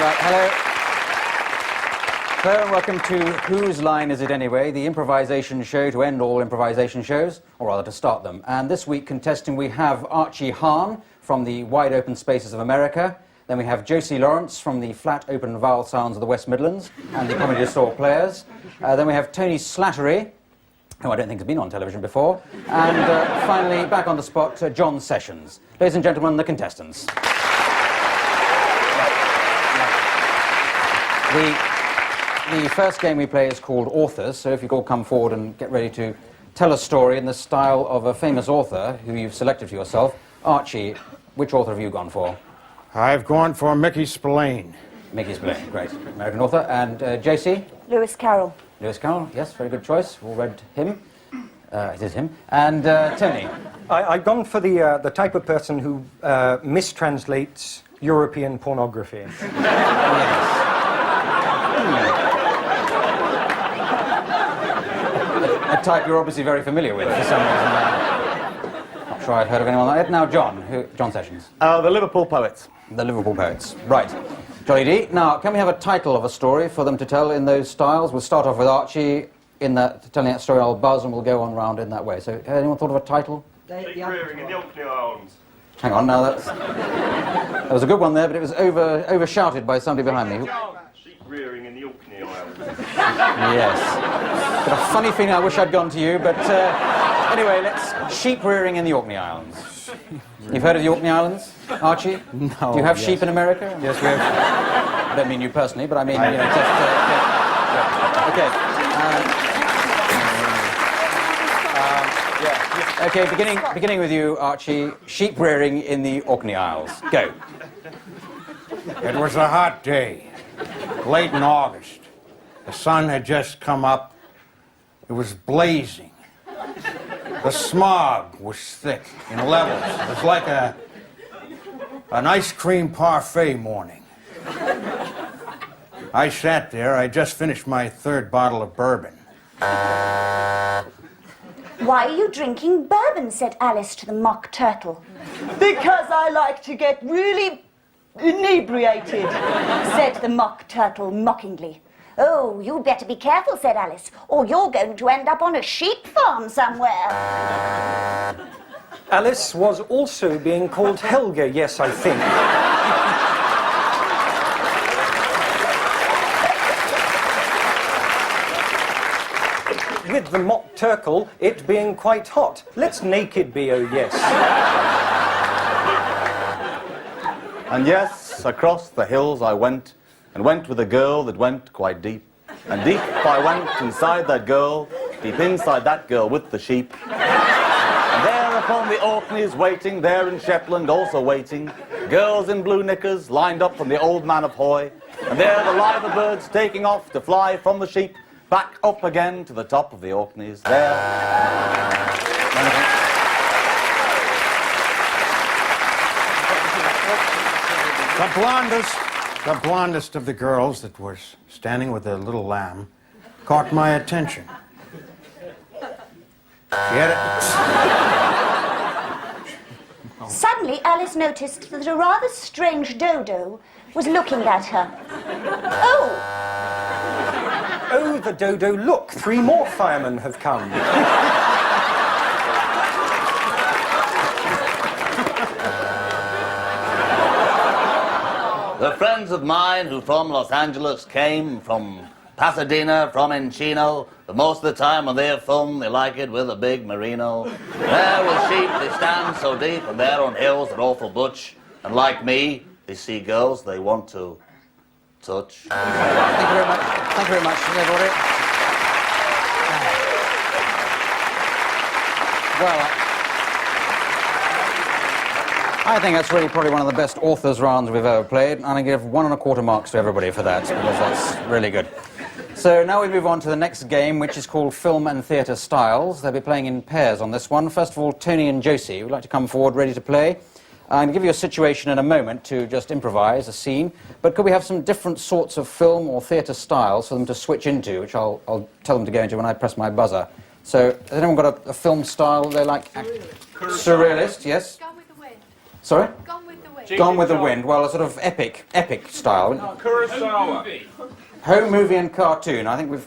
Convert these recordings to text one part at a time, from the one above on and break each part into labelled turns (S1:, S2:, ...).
S1: Right, hello. Hello and welcome to Whose Line Is It Anyway, the improvisation show to end all improvisation shows, or rather to start them. And this week contesting we have Archie Hahn from the Wide Open Spaces of America. Then we have Josie Lawrence from the Flat Open Vowel Sounds of the West Midlands and the Comedy Store Players. Then we have Tony Slattery, who I don't think has been on television before. And finally, back on the spot, John Sessions. Ladies and gentlemen, the contestants. The first game we play is called Authors, so if you could all come forward and get ready to tell a story in the style of a famous author who you've selected for yourself. Archie, which author have you gone for?
S2: I've gone for Mickey Spillane.
S1: Mickey Spillane, great. American author. And JC?
S3: Lewis Carroll.
S1: Lewis Carroll, yes, very good choice. We'll read him. It is him. And Tony?
S4: I've gone for the type of person who mistranslates European pornography.
S1: Yes. A type you're obviously very familiar with for some reason. Not sure I'd heard of anyone like that. Now, John Sessions.
S5: The Liverpool Poets.
S1: The Liverpool Poets. Right. Jolly D. Now, can we have a title of a story for them to tell in those styles? We'll start off with Archie telling that story. I'll buzz and we'll go on round in that way. So, anyone thought of a title?
S6: Sheep rearing in the Orkney Islands.
S1: Hang on, now that was a good one there, but it was overshouted by somebody behind me.
S6: Sheep rearing in the Orkney Islands.
S1: Yes. Got a funny feeling I wish I'd gone to you, but anyway, let's sheep rearing in the Orkney Islands. You've heard of the Orkney Islands, Archie?
S2: No.
S1: Do you have
S2: yes.
S1: sheep in America?
S2: Yes, we have.
S1: I don't mean you personally, but I mean, you know, just... Okay, beginning with you, Archie. Sheep rearing in the Orkney Isles. Go.
S2: It was a hot day, late in August. The sun had just come up. It was blazing. The smog was thick in levels. It was like an ice cream parfait morning. I sat there. I just finished my third bottle of bourbon.
S3: Why are you drinking bourbon? Said Alice to the Mock Turtle.
S7: Because I like to get really inebriated.
S3: Said the Mock Turtle mockingly. Oh, you'd better be careful, said Alice, or you're going to end up on a sheep farm somewhere.
S4: Alice was also being called Helga, yes, I think. With the Mock Turtle, it being quite hot. Let's naked be, oh yes.
S5: And yes, across the hills I went, and went with a girl that went quite deep. And deep I went inside that girl, deep inside that girl with the sheep. And there upon the Orkneys waiting, there in Shetland also waiting, girls in blue knickers lined up from the Old Man of Hoy. And there the liver birds taking off to fly from the sheep, back up again to the top of the Orkneys. There.
S2: The blondest of the girls that was standing with a little lamb caught my attention. She had
S3: Suddenly, Alice noticed that a rather strange dodo was looking at her.
S4: Oh, the dodo, look, 3 more firemen have come.
S8: The friends of mine who from Los Angeles came, from Pasadena, from Encino, but most of the time when they're fun, they like it with a big merino. There with sheep, they stand so deep, and there on hills they're awful butch. And like me, they see girls they want to touch.
S1: Thank you very much. Thank you very much, everybody. Well, I think that's really probably one of the best authors rounds we've ever played, and I give 1 1/4 marks to everybody for that, because that's really good. So now we move on to the next game, which is called Film and Theatre Styles. They'll be playing in pairs on this one. First of all, Tony and Josie would like to come forward ready to play. I'm going to give you a situation in a moment to just improvise a scene, but could we have some different sorts of film or theatre styles for them to switch into, which I'll tell them to go into when I press my buzzer. So, has anyone got a film style they like?
S6: Surrealist.
S1: Surrealist, yes?
S9: Gone with the Wind.
S1: Sorry?
S9: Gone with the Wind.
S1: Gone with the Wind. Well, a sort of epic style.
S6: Kurosawa.
S1: Home movie and cartoon. I think we've...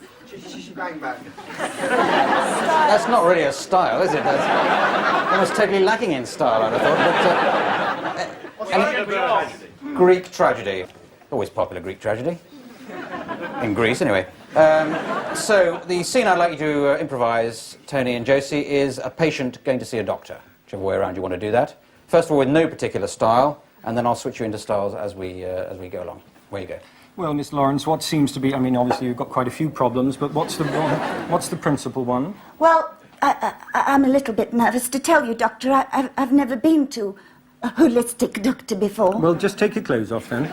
S1: That's not really a style, is it? That's almost totally lacking in style, I'd have thought. But, Greek tragedy. Always popular Greek tragedy. In Greece, anyway. So, the scene I'd like you to improvise, Tony and Josie, is a patient going to see a doctor. Whichever way around you want to do that. First of all, with no particular style, and then I'll switch you into styles as we go along. Where you go.
S4: Well, Miss Lawrence, what seems to be... I mean, obviously you've got quite a few problems, but what's the principal one?
S3: Well, I'm a little bit nervous to tell you, Doctor. I've never been to a holistic doctor before.
S4: Well, just take your clothes off, then.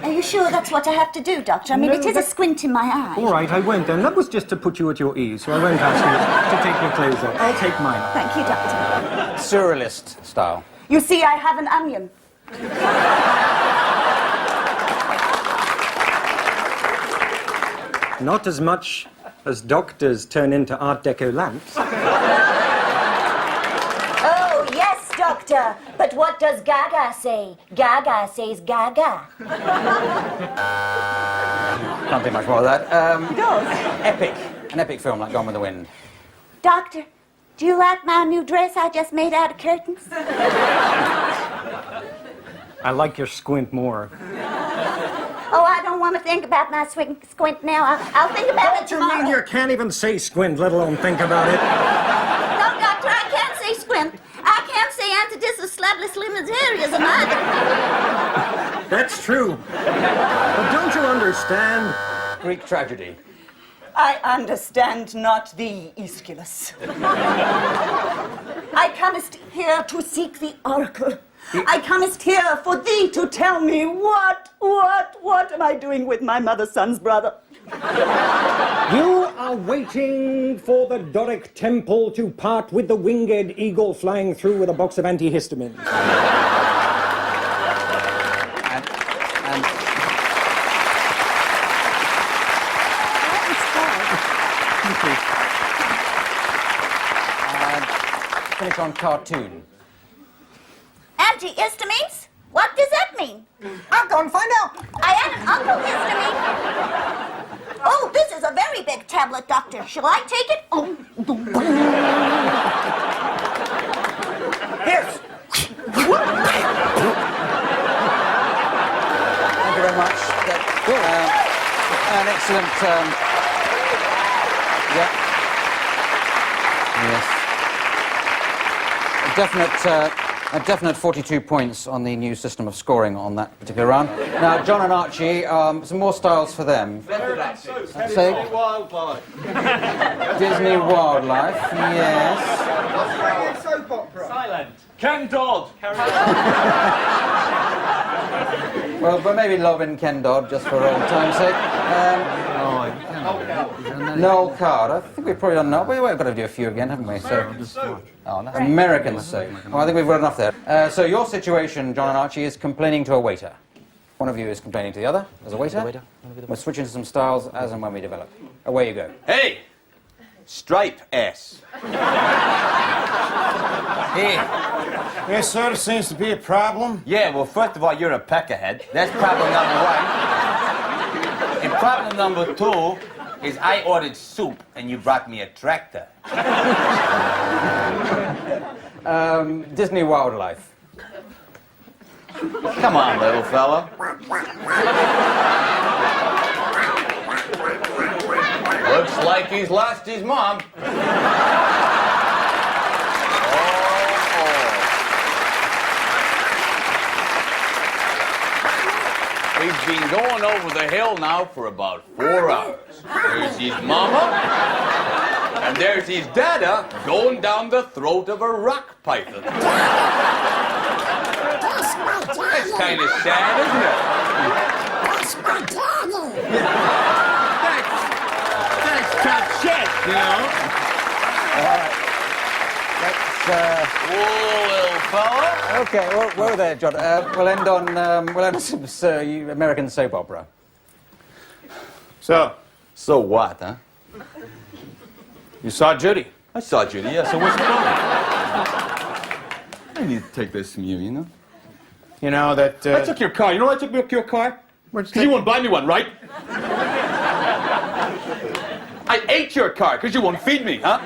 S3: Are you sure that's what I have to do, Doctor? I mean, it is a squint in my eye.
S4: All right, I won't, then. That was just to put you at your ease, so I won't ask you to take your clothes off. I'll take mine off.
S3: Thank you, Doctor.
S1: Surrealist style.
S3: You see, I have an onion.
S4: Not as much as doctors turn into Art Deco lamps.
S3: Oh, yes, Doctor. But what does Gaga say? Gaga says Gaga.
S1: Can't think much more of that.
S3: Does?
S1: Epic. An epic film like Gone with the Wind.
S3: Doctor, do you like my new dress I just made out of curtains?
S4: I like your squint more.
S3: Oh, I don't want to think about my squint now. I'll think about it
S4: What do you
S3: tomorrow.
S4: mean you can't even say squint, let alone think about it?
S3: No, Doctor, I can't say squint. I can't say antidissus slablis limitarianism either.
S4: That's true. But don't you understand?
S1: Greek tragedy.
S7: I understand not thee, Aeschylus.
S3: I comest here to seek the oracle. I comest here for thee to tell me
S7: What am I doing with my mother's son's brother?
S4: You are waiting for the Doric temple to part with the winged eagle flying through with a box of antihistamines.
S1: And finish on cartoon.
S3: antihistamines? What does that mean?
S4: I'll go and find out.
S3: I am an uncohistamine. Oh, this is a very big tablet, Doctor. Shall I take it? Oh.
S4: Yes.
S1: Thank you very much. An excellent... Yes. A definite 42 points on the new system of scoring on that particular round. Now, John and Archie, some more styles for them. Say,
S6: Wildlife.
S1: Disney Wildlife, yes.
S6: Soap opera. Silent. Ken Dodd.
S1: Well, but maybe Lovin' Ken Dodd, just for old time's sake. Noel Card. I think we've probably done Noel. We've got to do a few again, haven't we? American Soap. Well, I think we've got enough there. So your situation, John and Archie, is complaining to a waiter. One of you is complaining to the other as a waiter. We'll switch into some styles as and when we develop. Away you go.
S9: Hey! Stripe S. Hey.
S2: Yes, sir, there seems to be a problem.
S9: Yeah, well, first of all, you're a peckerhead. That's problem number one. And problem number two is I ordered soup and you brought me a tractor.
S1: Disney Wildlife.
S9: Come on, little fella. Looks like he's lost his mom. He's been going over the hill now for about 4 hours. There's his mama, and there's his dada going down the throat of a rock python. That's kind of sad, isn't it? That's tough shit, you know? Whoa, little fella.
S1: Okay, well, whoa there, John. We'll end on some American soap opera.
S2: So
S9: what, huh?
S2: you saw Judy?
S9: I saw Judy, yeah, so what's the problem? I need to take this from you, you know?
S2: You know that...
S9: I took your car. You know why I took your car? Because you won't buy me one, right? I ate your car because you won't feed me, huh?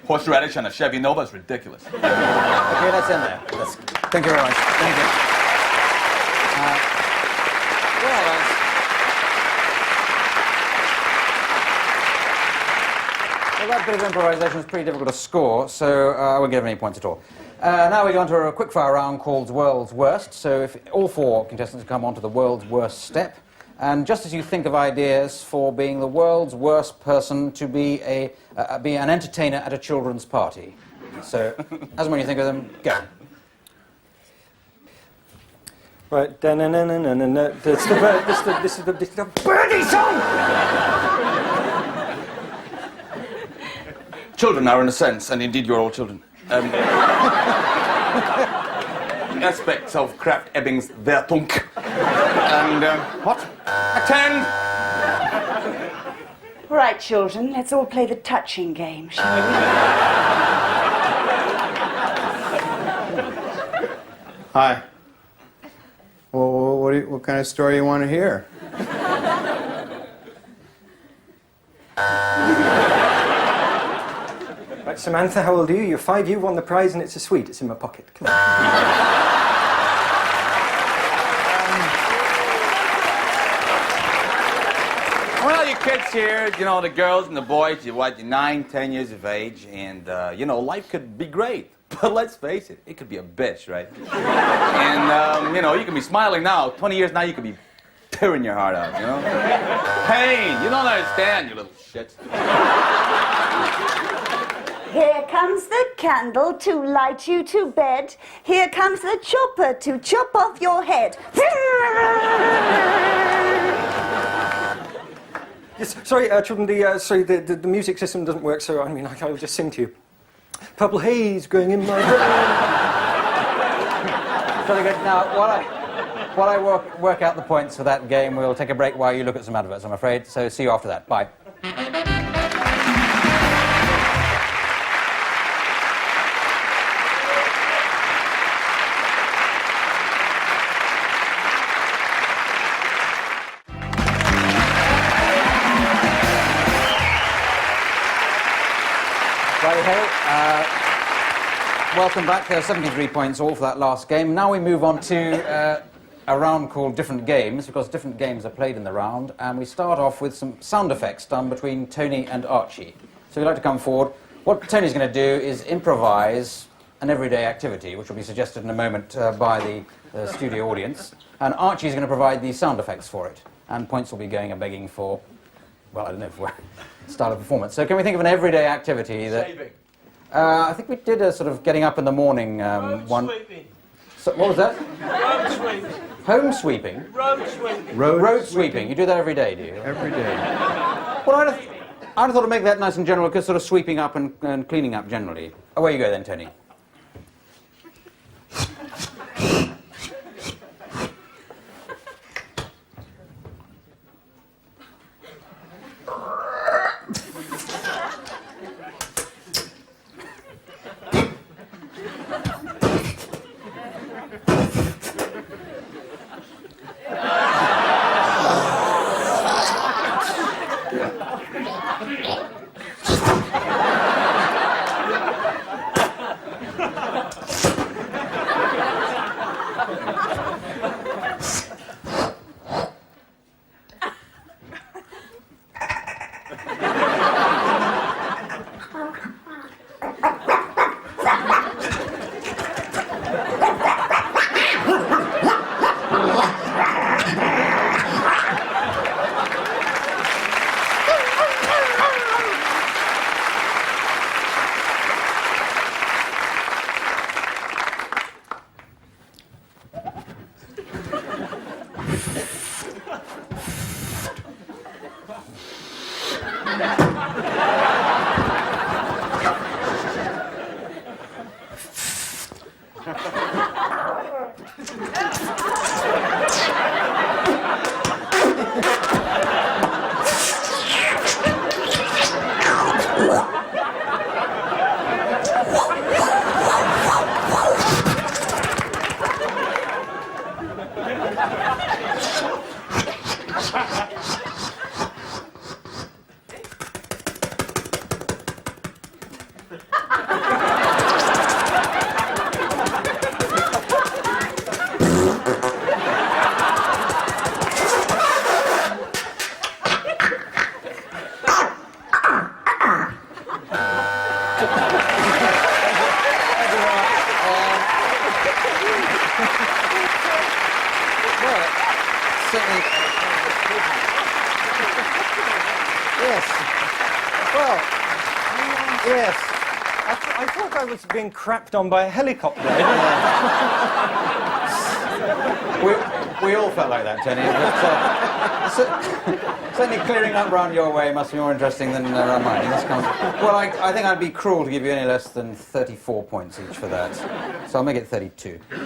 S9: Horseradish on a Chevy Nova is ridiculous.
S1: Okay, that's in there. Thank you very much. Thank you. Well, that bit of improvisation is pretty difficult to score, so I won't give any points at all. Now we go on to a quickfire round called World's Worst. So if all four contestants come on to the World's Worst step, and just as you think of ideas for being the world's worst person to be an entertainer at a children's party. So, as and when you think of them, go.
S4: Right, da-na-na-na-na-na. This is the birdie song!
S9: Children are, in a sense, and indeed you're all children, aspects of Kraft Ebbing's Wertung. And, what? Attend!
S3: Right, children, let's all play the touching game, shall we?
S2: Hi. Well, what kind of story you want to hear?
S4: Right, Samantha, how old are you? You're 5, you won the prize and it's a sweet. It's in my pocket. Come on.
S9: Well, you kids here, you know, the girls and the boys, you're 9, 10 years of age, and, you know, life could be great. But let's face it, it could be a bitch, right? And, you know, you can be smiling now. 20 years now, you could be tearing your heart out, you know? Pain! You don't understand, you little shit.
S3: Here comes the candle to light you to bed. Here comes the chopper to chop off your head.
S4: Yes, sorry, children, the music system doesn't work, so I mean, I'll just sing to you. Purple haze going in my brain.
S1: Very good. Now, while I work out the points for that game, we'll take a break while you look at some adverts, I'm afraid. So see you after that. Bye. Welcome back. 73 points all for that last game. Now we move on to a round called Different Games, because different games are played in the round, and we start off with some sound effects done between Tony and Archie. So you'd like to come forward. What Tony's going to do is improvise an everyday activity, which will be suggested in a moment by the studio audience, and Archie's going to provide the sound effects for it, and points will be going and begging for, well, I don't know, for style of performance. So can we think of an everyday activity that...
S6: Shaving.
S1: I think we did a sort of getting up in the morning one.
S6: Sweeping.
S1: So, what was that?
S6: Road sweeping.
S1: Home sweeping?
S6: Road sweeping.
S1: Road sweeping. You do that every day, do you?
S2: Every day.
S1: Well, I'd have thought to make that nice and general, because sort of sweeping up and cleaning up generally. Away you go then, Tony.
S4: Yes. Well, yes. I thought I was being crapped on by a helicopter.
S1: We all felt like that, Tony. But, certainly clearing up round your way must be more interesting than around mine. Well, I think I'd be cruel to give you any less than 34 points each for that. So I'll make it 32. So,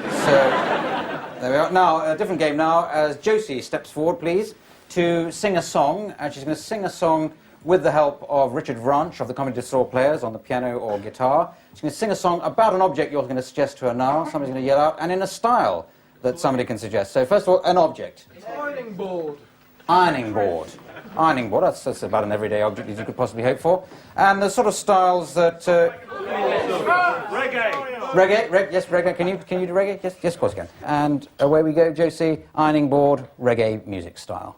S1: there we are. Now, a different game now, as Josie steps forward, please, to sing a song. And she's going to sing a song with the help of Richard Vranch of the Comedy Store Players on the piano or guitar. She's going to sing a song about an object you're going to suggest to her now. Somebody's going to yell out, and in a style that somebody can suggest. So first of all, an object.
S6: Ironing board.
S1: Ironing board. Ironing board, that's about an everyday object as you could possibly hope for. And the sort of styles that...
S6: Reggae.
S1: Reggae, yes, reggae. Can you do reggae? Yes, of course you can. And away we go, Josie. Ironing board, reggae music style.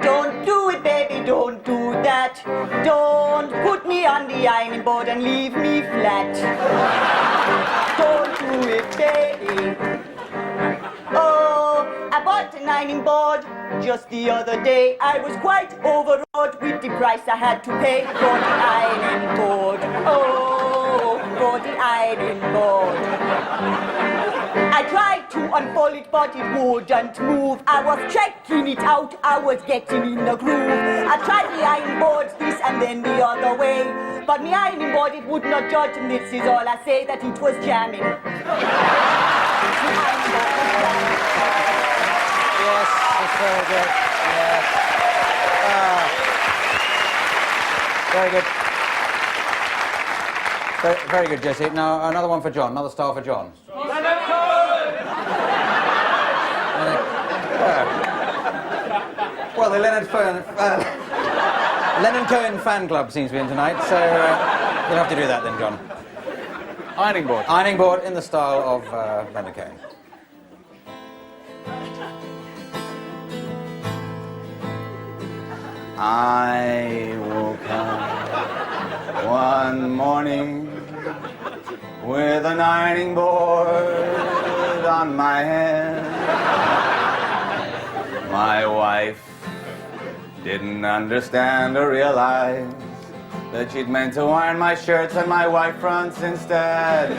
S7: Don't do it, baby, don't do that. Don't put me on the ironing board and leave me flat. Don't do it, baby. Oh, I bought an ironing board just the other day. I was quite overawed with the price I had to pay for the ironing board. Oh, for the ironing board. I tried to unfold it, but it wouldn't move. I was checking it out, I was getting in the groove. I tried the ironing board this and then the other way, but the ironing board, it would not judge, and this is all I say, that it was jamming. The ironing board was jamming.
S1: Yes, that's very good. Yeah. Very good. Very good, Jesse. Now, another one for John, another star for John. Well, the Leonard Cohen fan club seems to be in tonight, so you'll have to do that then, John.
S9: Ironing board.
S1: Ironing board in the style of Leonard Cohen.
S5: I woke up one morning with an ironing board on my head. My wife didn't understand or realize that she'd meant to iron my shirts and my white fronts instead.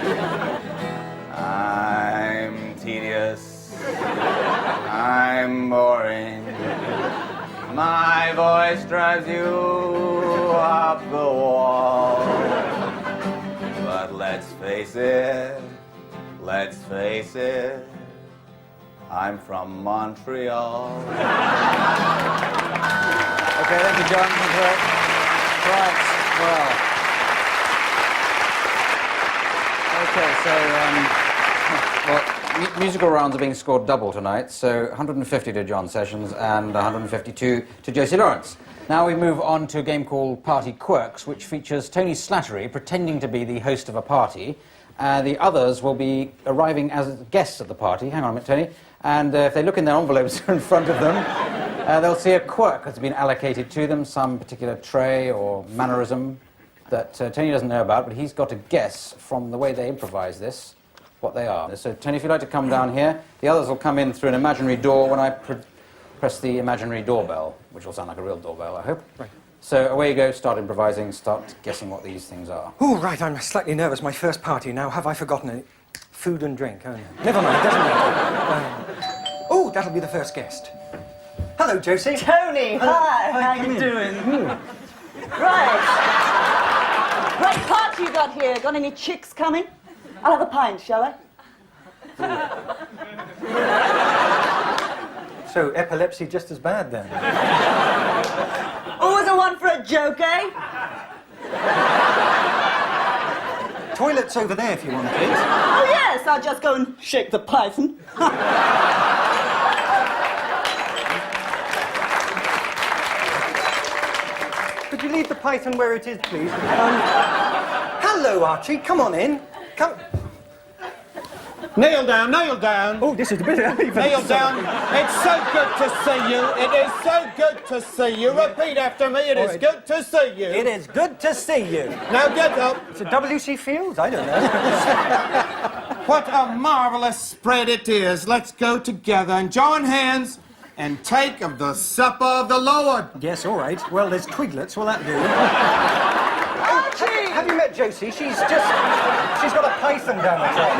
S5: I'm tedious. I'm boring. My voice drives you up the wall. But let's face it, I'm from Montreal.
S1: Okay, thank you, John. Thank you. Right, well. Okay, so, musical rounds are being scored double tonight, so 150 to John Sessions and 152 to Josie Lawrence. Now we move on to a game called Party Quirks, which features Tony Slattery pretending to be the host of a party. The others will be arriving as guests at the party. Hang on a minute, Tony. And if they look in their envelopes in front of them, they'll see a quirk that's been allocated to them, some particular trait or mannerism that Tony doesn't know about, but he's got to guess from the way they improvise this what they are. So, Tony, if you'd like to come down here, the others will come in through an imaginary door when I press the imaginary doorbell, which will sound like a real doorbell, I hope.
S4: Right.
S1: So away you go, start improvising, start guessing what these things are.
S4: Oh, right, I'm slightly nervous. My first party. Now, have I forgotten any? Food and drink. Oh, no. Never mind, doesn't matter. Oh, that'll be the first guest. Hello, Josie.
S7: Tony, hi, how you doing? Right. Great party you got here. Got any chicks coming? I'll have a pint, shall I?
S4: So, epilepsy just as bad, then?
S7: Always a one for a joke, eh?
S4: Toilet's over there if you want, please.
S7: Oh, yes, I'll just go and shake the python.
S4: Could you leave the python where it is, please? Hello, Archie. Come on in. Come.
S2: Kneel down, kneel down.
S4: Oh, this is a bit early for
S2: Kneel
S4: this.
S2: down. It's so good to see you. It is so good to see you. Repeat after me. It is
S4: right.
S2: good to see you.
S4: It is good to see you.
S2: Now get up.
S4: It's a W.C. Fields? I don't know.
S2: What a marvelous spread it is. Let's go together and join hands and take of the supper of the Lord.
S4: Yes, all right. Well, there's twiglets. Will that do?
S7: Archie!
S4: Have you met Josie? She's got a python down the top.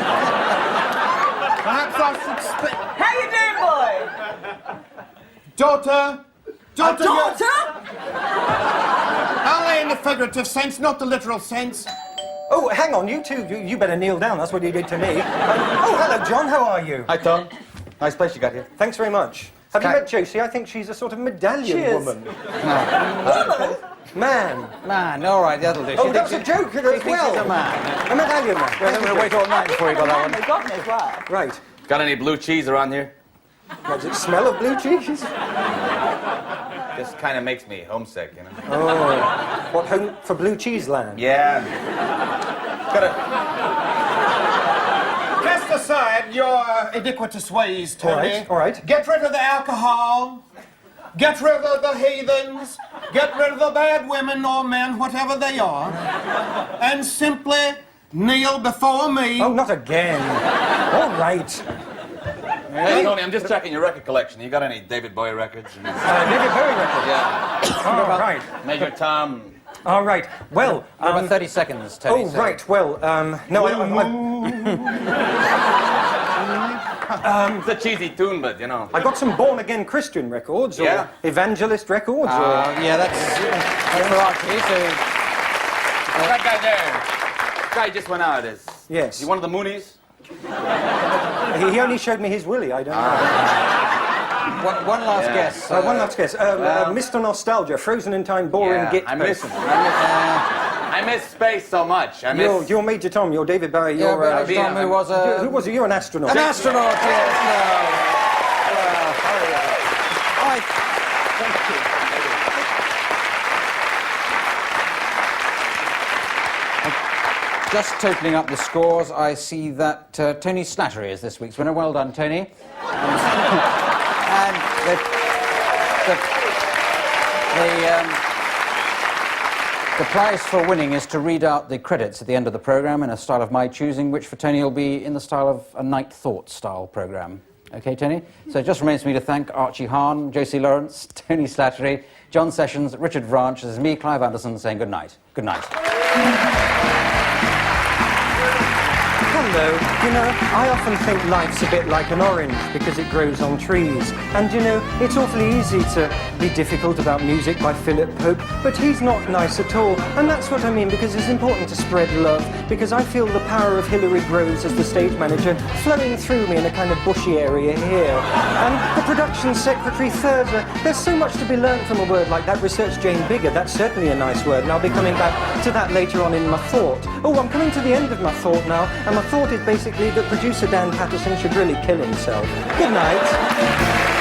S2: Perhaps I should speak.
S7: How you doing, boy?
S2: Daughter. Daughter.
S7: Daughter?
S2: Only in the figurative sense, not the literal sense.
S4: Oh, hang on, you two. You better kneel down. That's what you did to me. Oh, hello, John. How are you?
S5: Hi, Tom. Nice place you got here.
S4: Thanks very much. Have you met Josie? I think she's a sort of medallion
S7: She is.
S4: woman.
S7: Woman?
S4: Man.
S1: Man, all right, that'll do.
S4: Oh, that's a joke
S1: She
S4: as
S1: thinks
S4: well.
S1: he's a man.
S4: A medallion man.
S1: Well, then we'll wait all night before you got that one.
S7: God knows why.
S4: Right.
S9: Got any blue cheese around here?
S4: Does it smell of blue cheese?
S9: This kind of makes me homesick, you know?
S4: Oh. What, home for blue cheese land?
S9: Yeah. Gotta.
S2: Cast aside your iniquitous ways, Tony.
S4: All right, all right.
S2: Get rid of the alcohol. Get rid of the heathens. Get rid of the bad women or men, whatever they are. And simply kneel before me.
S4: Oh, not again. All right.
S9: Hey, Tony, I'm just checking your record collection. You got any David Bowie records?
S4: David Bowie record.
S9: Yeah.
S4: All right.
S9: Major Tom.
S4: All right. Well,
S1: About 30 seconds, Tony.
S4: oh,
S1: so-
S4: right. Well, no,
S9: It's a cheesy tune, but you know.
S4: I got some born-again Christian records or
S9: Yeah.
S4: evangelist records.
S1: Yeah, that's for Archie, so...
S9: That guy there. Guy just went out. Is
S4: Yes.
S9: he one of the Moonies?
S4: He only showed me his willy. I don't know.
S1: One last
S9: Yeah.
S1: guess.
S4: One last guess. Mr. Nostalgia, Frozen in Time, boring
S9: Yeah,
S4: git.
S9: I miss him.
S4: post.
S9: I miss space so much. I miss.
S4: You're Major Tom. You're David Bowie.
S1: Yeah,
S4: You're
S1: but
S9: yeah,
S1: Tom, who was
S4: who was it? You're an astronaut.
S1: an astronaut, yes, no. I Just totaling up the scores, I see that Tony Slattery is this week's winner. Well done, Tony. And the prize for winning is to read out the credits at the end of the programme in a style of my choosing, which for Tony will be in the style of a Night Thought style programme. Okay, Tony? So it just remains for me to thank Archie Hahn, Josie Lawrence, Tony Slattery, John Sessions, Richard Branch. This is me, Clive Anderson, saying good night. Good night.
S4: Hello. You know, I often think life's a bit like an orange because it grows on trees. And you know, it's awfully easy to be difficult about music by Philip Pope, but he's not nice at all. And that's what I mean, because it's important to spread love, because I feel the power of Hilary Groves as the stage manager flowing through me in a kind of bushy area here. And the production secretary, Thurza, there's so much to be learnt from a word like that. Research Jane Bigger, that's certainly a nice word, and I'll be coming back to that later on in my thought. Oh, I'm coming to the end of my thought now, and my thought is basically that producer Dan Patterson should really kill himself. Good night.